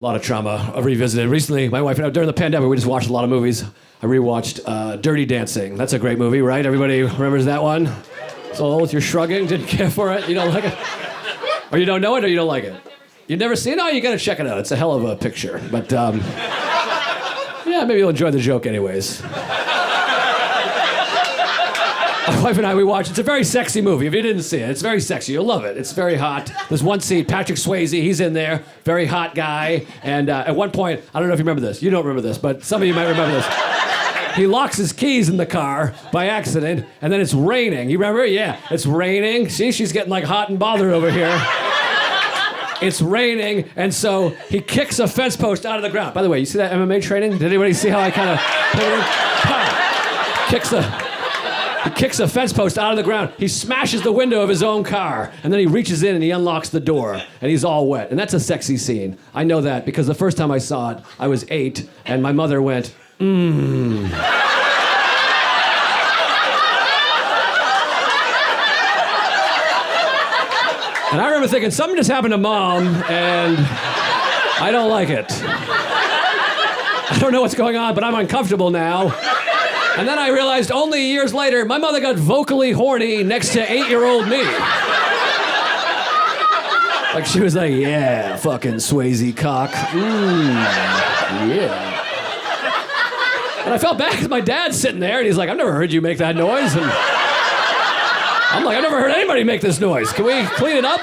A lot of trauma I've revisited. Recently, my wife and I, during the pandemic, we just watched a lot of movies. I rewatched Dirty Dancing. That's a great movie, right? Everybody remembers that one? So you're shrugging, didn't care for it, you don't like it? Or you don't know it, or you don't like it? You've never seen it? Oh, you gotta check it out. It's a hell of a picture. But, yeah, maybe you'll enjoy the joke anyways. My wife and I, we watched. It's a very sexy movie. If you didn't see it, it's very sexy. You'll love it. It's very hot. There's one scene, Patrick Swayze, he's in there, very hot guy. And at one point, I don't know if you remember this. You don't remember this, but some of you might remember this. He locks his keys in the car by accident, and then it's raining. You remember? Yeah, it's raining. See, she's getting like hot and bothered over here. It's raining, and so he kicks a fence post out of the ground. By the way, you see that MMA training? Did anybody see how I kind of He kicks a fence post out of the ground. He smashes the window of his own car, and then he reaches in and he unlocks the door, and he's all wet. And that's a sexy scene. I know that because the first time I saw it, I was 8, and my mother went, And I remember thinking, something just happened to Mom, and I don't like it. I don't know what's going on, but I'm uncomfortable now. And then I realized only years later, my mother got vocally horny next to 8-year-old me. Like she was like, yeah, fucking Swayze cock. Yeah. And I felt bad because my dad's sitting there and he's like, I've never heard you make that noise. And I'm like, I've never heard anybody make this noise. Can we clean it up?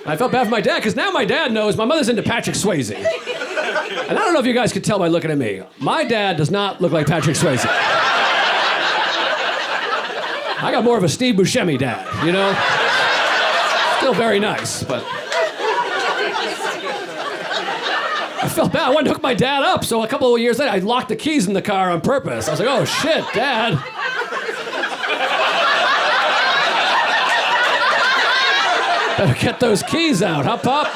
I felt bad for my dad because now my dad knows my mother's into Patrick Swayze. And I don't know if you guys could tell by looking at me. My dad does not look like Patrick Swayze. I got more of a Steve Buscemi dad, you know? Still very nice, but... I felt bad. I wanted to hook my dad up, so a couple of years later, I locked the keys in the car on purpose. I was like, oh shit, Dad. Better get those keys out, huh, Pop?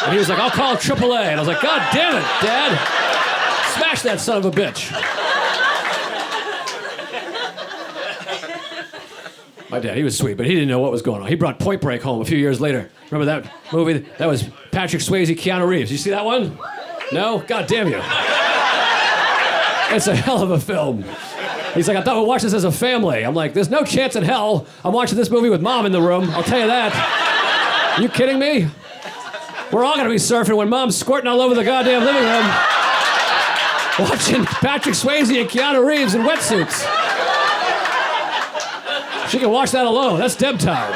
And he was like, I'll call AAA. And I was like, God damn it, Dad. Smash that son of a bitch. My dad, he was sweet, but he didn't know what was going on. He brought Point Break home a few years later. Remember that movie? That was Patrick Swayze, Keanu Reeves. You see that one? No? God damn you. It's a hell of a film. He's like, I thought we'd watch this as a family. I'm like, there's no chance in hell I'm watching this movie with Mom in the room. I'll tell you that. Are you kidding me? We're all gonna be surfing when Mom's squirting all over the goddamn living room. Watching Patrick Swayze and Keanu Reeves in wetsuits. She can watch that alone. That's Deb time.